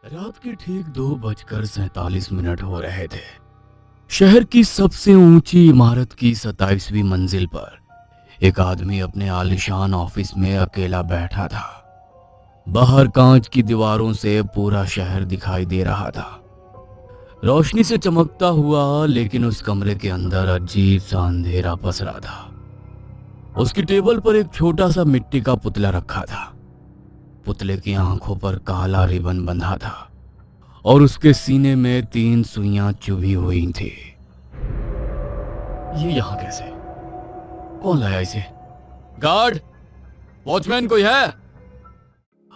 रात के ठीक 2:47 हो रहे थे। शहर की सबसे ऊंची इमारत की 27वीं मंजिल पर एक आदमी अपने आलीशान ऑफिस में अकेला बैठा था। बाहर कांच की दीवारों से पूरा शहर दिखाई दे रहा था, रोशनी से चमकता हुआ, लेकिन उस कमरे के अंदर अजीब सा अंधेरा पसरा था। उसकी टेबल पर एक छोटा सा मिट्टी का पुतला रखा था। पुतले की आंखों पर काला रिबन बंधा था और उसके सीने में 3 सुइयां चुभी हुई थी। ये यहां कैसे? कौन लाया इसे? गार्ड, वॉचमैन कोई है?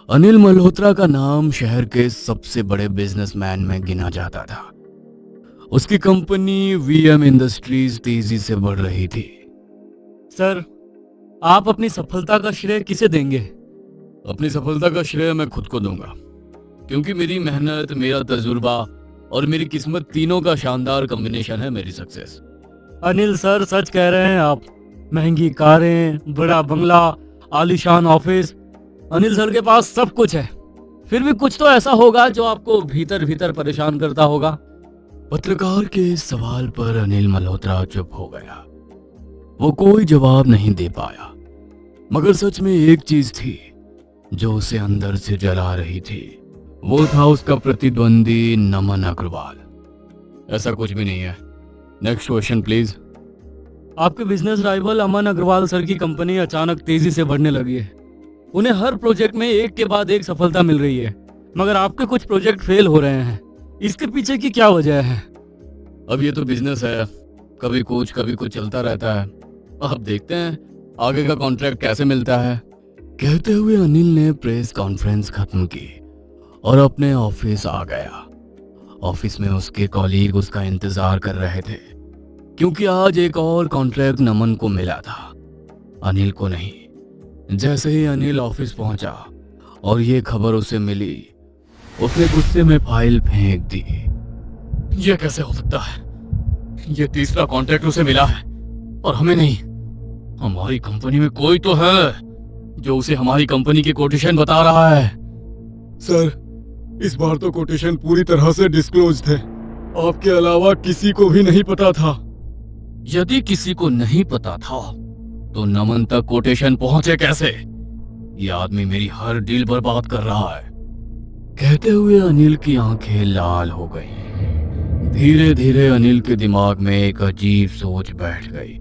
अनिल मल्होत्रा का नाम शहर के सबसे बड़े बिजनेसमैन में गिना जाता था। उसकी कंपनी वीएम इंडस्ट्रीज तेजी से बढ़ रही थी। सर, आप अपनी सफलता का श्रेय किसे देंगे? अपनी सफलता का श्रेय मैं खुद को दूंगा, क्योंकि मेरी मेहनत, मेरा तजुर्बा और मेरी किस्मत तीनों का शानदार कॉम्बिनेशन है मेरी सक्सेस। अनिल सर, सच कह रहे हैं आप। महंगी कारें, बड़ा बंगला, आलीशान ऑफिस, अनिल सर के पास सब कुछ है। फिर भी कुछ तो ऐसा होगा जो आपको भीतर भीतर परेशान करता होगा। पत्रकार के इस सवाल पर अनिल मल्होत्रा चुप हो गया। वो कोई जवाब नहीं दे पाया, मगर सच में एक चीज थी जो उसे अंदर से जला रही थी। वो था उसका प्रतिद्वंदी नमन अग्रवाल। ऐसा कुछ भी नहीं है। Next question please. आपके बिजनेस राइवल अमन अग्रवाल सर की कंपनी अचानक तेजी से बढ़ने लगी है। उन्हें हर प्रोजेक्ट में एक के बाद एक सफलता मिल रही है, मगर आपके कुछ प्रोजेक्ट फेल हो रहे हैं। इसके पीछे की क्या वजह है? अब ये तो बिजनेस है, कभी कुछ चलता रहता है। अब देखते हैं आगे का कॉन्ट्रैक्ट कैसे मिलता है। कहते हुए अनिल ने प्रेस कॉन्फ्रेंस खत्म की और अपने ऑफिस आ गया। ऑफिस में उसके कॉलीग उसका इंतजार कर रहे थे, क्योंकि आज एक और कॉन्ट्रैक्ट नमन को मिला था, अनिल को नहीं। जैसे ही अनिल ऑफिस पहुंचा और ये खबर उसे मिली, उसने गुस्से में फाइल फेंक दी। यह कैसे हो सकता है? यह तीसरा कॉन्ट्रैक्ट उसे मिला है और हमें नहीं। हमारी कंपनी में कोई तो है जो उसे हमारी कंपनी की कोटेशन बता रहा है। सर, इस बार तो कोटेशन पूरी तरह से डिस्क्लोज थे। आपके अलावा किसी को भी नहीं पता था। यदि किसी को नहीं पता था तो नमन तक कोटेशन पहुंचे कैसे? ये आदमी मेरी हर डील बर्बाद कर रहा है। कहते हुए अनिल की आंखें लाल हो गई। धीरे धीरे अनिल के दिमाग में एक अजीब सोच बैठ गई।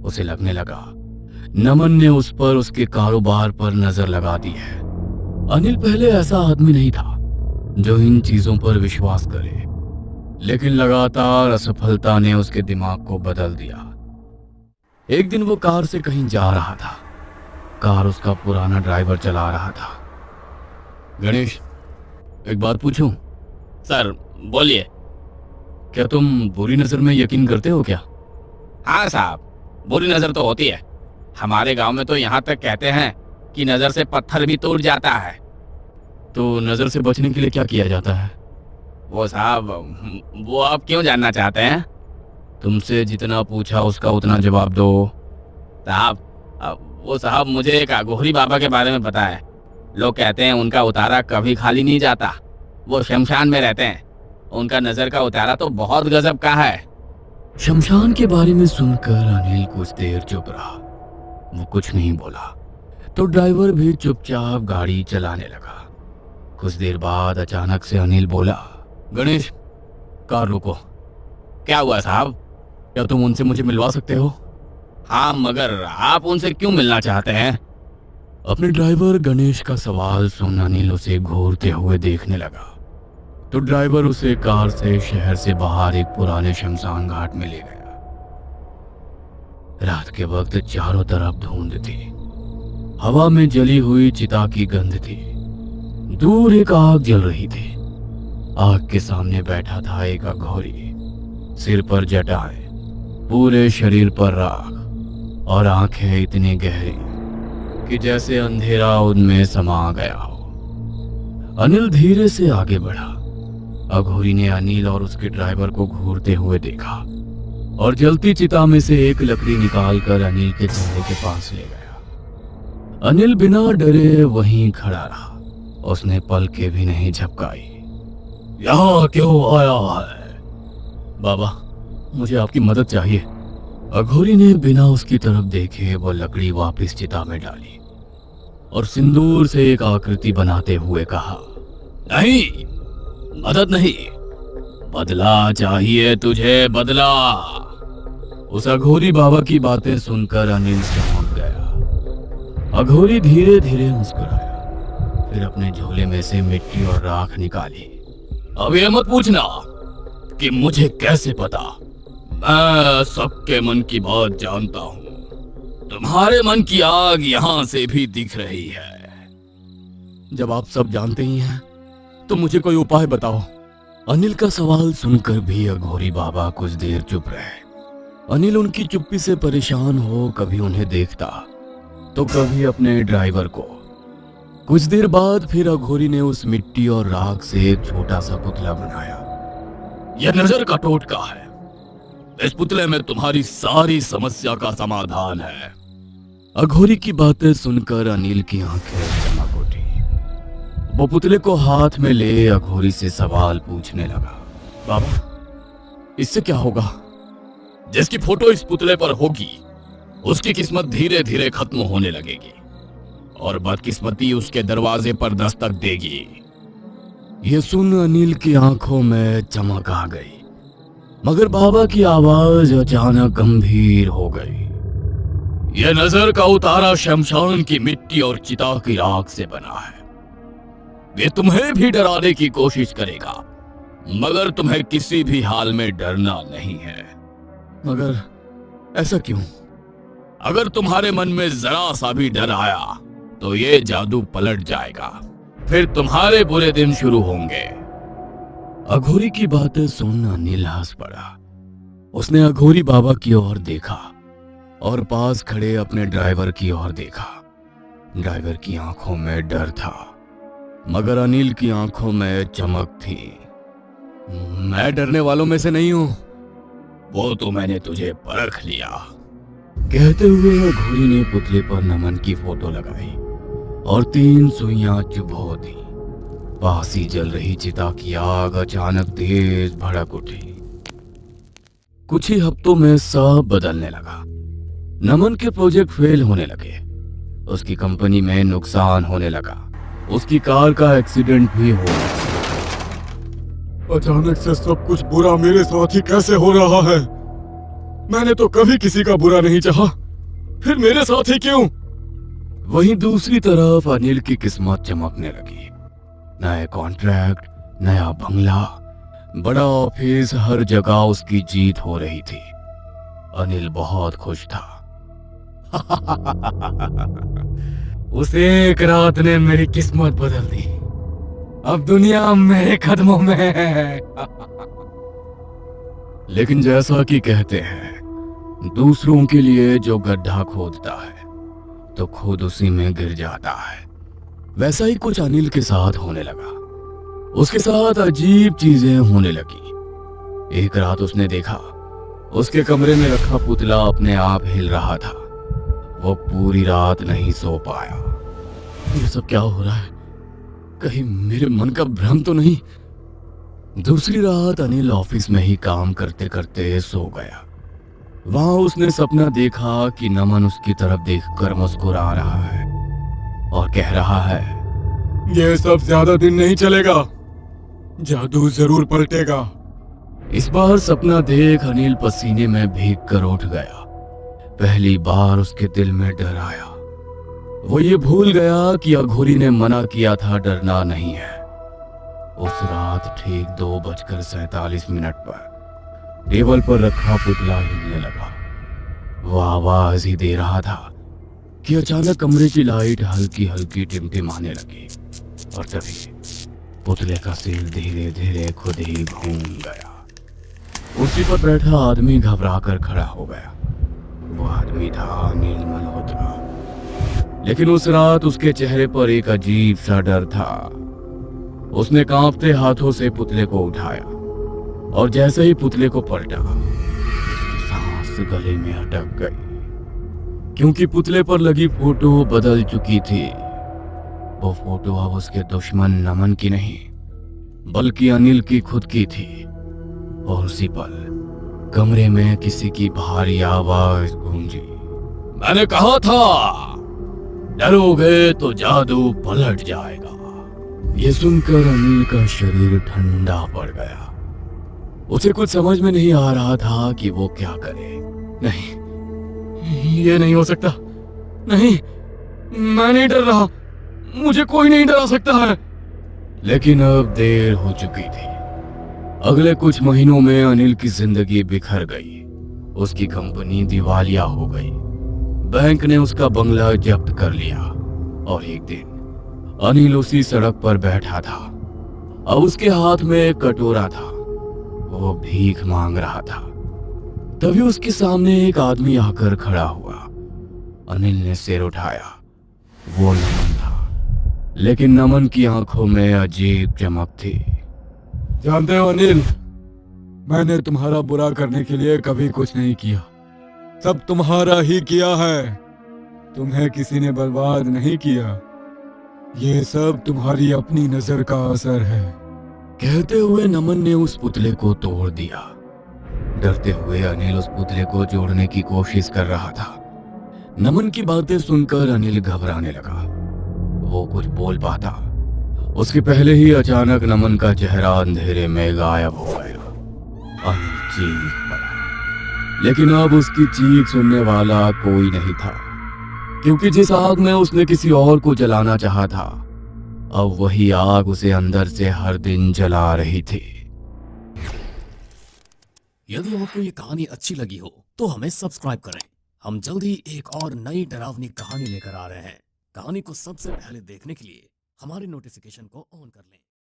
उसे लगने लगा नमन ने उस पर, उसके कारोबार पर नजर लगा दी है। अनिल पहले ऐसा आदमी नहीं था जो इन चीजों पर विश्वास करे, लेकिन लगातार असफलता ने उसके दिमाग को बदल दिया। एक दिन वो कार से कहीं जा रहा था। कार उसका पुराना ड्राइवर चला रहा था। गणेश, एक बात पूछूं? सर, बोलिए। क्या तुम बुरी नजर में यकीन करते हो क्या? हाँ साहब, बुरी नजर तो होती है। हमारे गांव में तो यहाँ तक कहते हैं कि नजर से पत्थर भी टूट जाता है। तो नजर से बचने के लिए क्या किया जाता है? वो साहब, वो आप क्यों जानना चाहते हैं? तुमसे जितना पूछा उसका उतना जवाब दो। साहब, वो साहब, मुझे एक अघोरी बाबा के बारे में पता है। लोग कहते हैं उनका उतारा कभी खाली नहीं जाता। वो शमशान में रहते हैं। उनका नजर का उतारा तो बहुत गजब का है। शमशान के बारे में सुनकर अनिल कुछ देर चुप रहा। वो कुछ नहीं बोला, तो ड्राइवर भी चुपचाप गाड़ी चलाने लगा। कुछ देर बाद अचानक से अनिल बोला, गणेश, कार रोको। क्या हुआ साहब? क्या तुम उनसे मुझे मिलवा सकते हो? हाँ, मगर आप उनसे क्यों मिलना चाहते हैं? अपने ड्राइवर गणेश का सवाल सुन अनिल उसे घूरते हुए देखने लगा। तो ड्राइवर उसे कार से शहर से बाहर एक पुराने शमशान घाट में ले गया। रात के वक्त चारों तरफ धुंध थी। हवा में जली हुई चिता की गंध थी। दूर एक आग जल रही थी। आग के सामने बैठा था एक अघोरी, सिर पर जटाएं, पूरे शरीर पर राख और आंखें इतनी गहरी कि जैसे अंधेरा उनमें समा गया हो। अनिल धीरे से आगे बढ़ा। अघोरी ने अनिल और उसके ड्राइवर को घूरते हुए देखा और जलती चिता में से एक लकड़ी निकालकर अनिल के चेहरे के पास ले गया। अनिल बिना डरे वहीं खड़ा रहा। उसने पलकें भी नहीं झपकाई। यहाँ क्यों आया है? बाबा, मुझे आपकी मदद चाहिए। अघोरी ने बिना उसकी तरफ देखे वो लकड़ी वापस चिता में डाली और सिंदूर से एक आकृति बनाते हुए कहा, नहीं, मदद नहीं, बदला चाहिए तुझे, बदला। उस अघोरी बाबा की बातें सुनकर अनिल चौंक गया। अघोरी धीरे धीरे मुस्कुराया, फिर अपने झोले में से मिट्टी और राख निकाली। अब ये मत पूछना कि मुझे कैसे पता, मैं सबके मन की बात जानता हूं। तुम्हारे मन की आग यहां से भी दिख रही है। जब आप सब जानते ही हैं तो मुझे कोई उपाय बताओ। अनिल का सवाल सुनकर भी अघोरी बाबा कुछ देर चुप रहे। अनिल उनकी चुप्पी से परेशान हो कभी उन्हें देखता तो कभी अपने ड्राइवर को। कुछ देर बाद फिर अघोरी ने उस मिट्टी और राख से एक छोटा सा पुतला बनाया। यह नजर का टोटका है। इस पुतले में तुम्हारी सारी समस्या का समाधान है। अघोरी की बातें सुनकर अनिल की आंखें चमक उठी। वो पुतले को हाथ में ले अघोरी से सवाल पूछने लगा। बाबा, इससे क्या होगा? जिसकी फोटो इस पुतले पर होगी उसकी किस्मत धीरे धीरे खत्म होने लगेगी और बदकिस्मती उसके दरवाजे पर दस्तक देगी। ये सुन अनिल की आंखों में चमक आ गई, मगर बाबा की आवाज अचानक गंभीर हो गई। यह नजर का उतारा शमशान की मिट्टी और चिता की राख से बना है। ये तुम्हें भी डराने की कोशिश करेगा, मगर तुम्हें किसी भी हाल में डरना नहीं है। मगर ऐसा क्यों? अगर तुम्हारे मन में जरा सा भी डर आया तो ये जादू पलट जाएगा, फिर तुम्हारे बुरे दिन शुरू होंगे। अघोरी की बातें सुन अनिल हंस पड़ा। उसने अघोरी बाबा की ओर देखा और पास खड़े अपने ड्राइवर की ओर देखा। ड्राइवर की आंखों में डर था, मगर अनिल की आंखों में चमक थी। मैं डरने वालों में से नहीं हूं। वो तो मैंने तुझे परख लिया। कहते हुए अघोरी ने पुतले पर नमन की फोटो लगाई और 3 सुइयां चुभो दी। पास ही जल रही चिता की आग अचानक तेज भड़क उठी। कुछ ही हफ्तों में सब बदलने लगा। नमन के प्रोजेक्ट फेल होने लगे, उसकी कंपनी में नुकसान होने लगा, उसकी कार का एक्सीडेंट भी हो गया। अचानक से सब कुछ बुरा मेरे साथ ही कैसे हो रहा है? मैंने तो कभी किसी का बुरा नहीं चाहा, फिर मेरे साथ ही क्यों? वहीं दूसरी तरफ अनिल की किस्मत चमकने लगी। नए कॉन्ट्रैक्ट, नया बंगला, बड़ा ऑफिस, हर जगह उसकी जीत हो रही थी। अनिल बहुत खुश था। उस एक रात ने मेरी किस्मत बदल दी। अब दुनिया मेरे कदमों में है। लेकिन जैसा कि कहते हैं, दूसरों के लिए जो गड्ढा खोदता है तो खुद उसी में गिर जाता है। वैसा ही कुछ अनिल के साथ होने लगा। उसके साथ अजीब चीजें होने लगी। एक रात उसने देखा उसके कमरे में रखा पुतला अपने आप हिल रहा था। वो पूरी रात नहीं सो पाया। ये सब क्या हो रहा है? कहीं मेरे मन का भ्रम तो नहीं? दूसरी रात अनिल ऑफिस में ही काम करते करते सो गया। वहां उसने सपना देखा कि नमन उसकी तरफ देखकर मुस्कुरा रहा है और कह रहा है, ये सब ज्यादा दिन नहीं चलेगा, जादू जरूर पलटेगा। इस बार सपना देख अनिल पसीने में भीग कर उठ गया। पहली बार उसके दिल में डर आया। वो ये भूल गया कि अघोरी ने मना किया था डरना नहीं है। उस रात ठीक 2:47 पर टेबल पर रखा पुतला हिलने लगा। वो आवाज ही दे रहा था कि अचानक कमरे की लाइट हल्की हल्की टिमटिमाने लगी और तभी पुतले का सिर धीरे धीरे खुद ही घूम गया। कुर्सी पर बैठा आदमी घबराकर खड़ा हो गया। वो आदमी था अनिल मल्होत्रा। लेकिन उस रात उसके चेहरे पर एक अजीब सा डर था। उसने कांपते हाथों से पुतले को उठाया और जैसे ही पुतले को पलटा, उसकी सांस गले में अटक गई, क्योंकि पुतले पर लगी फोटो बदल चुकी थी। वो फोटो अब उसके दुश्मन नमन की नहीं, बल्कि अनिल की खुद की थी। और उसी पल कमरे में किसी की भारी आवाज गूंजी। मैंने कहा था, डरोगे तो जादू पलट जाएगा। ये सुनकर अनिल का शरीर ठंडा पड़ गया। उसे कुछ समझ में नहीं आ रहा था कि वो क्या करे। नहीं, ये नहीं हो सकता। नहीं, मैं नहीं डर रहा। मुझे कोई नहीं डरा सकता है। लेकिन अब देर हो चुकी थी। अगले कुछ महीनों में अनिल की जिंदगी बिखर गई। उसकी कंपनी दिवालिया हो गई। बैंक ने उसका बंगला जब्त कर लिया। और एक दिन अनिल उसी सड़क पर बैठा था। अब उसके हाथ में एक कटोरा था। वो भीख मांग रहा था। तभी उसके सामने एक आदमी आकर खड़ा हुआ। अनिल ने सिर उठाया। वो नमन था, लेकिन नमन की आंखों में अजीब चमक थी। जानते हो अनिल, मैंने तुम्हारा बुरा करने के लिए कभी कुछ नहीं किया। सब तुम्हारा ही किया है। तुम्हें किसी ने बर्बाद नहीं किया। ये सब तुम्हारी अपनी नजर का असर है। कहते हुए नमन ने उस पुतले को तोड़ दिया। डरते हुए अनिल उस पुतले को जोड़ने की कोशिश कर रहा था। नमन की बातें सुनकर अनिल घबराने लगा। वो कुछ बोल पाता उसके पहले ही अचानक नमन का चेहरा अंधेरे में गायब हो गया। अनिल चीख पड़ा, लेकिन अब उसकी चीख सुनने वाला कोई नहीं था, क्योंकि जिस आग में उसने किसी और को जलाना चाहा था, अब वही आग उसे अंदर से हर दिन जला रही थी। यदि आपको ये कहानी अच्छी लगी हो तो हमें सब्सक्राइब करें। हम जल्द ही एक और नई डरावनी कहानी लेकर आ रहे हैं। कहानी को सबसे पहले देखने के लिए हमारे नोटिफिकेशन को ऑन कर लें।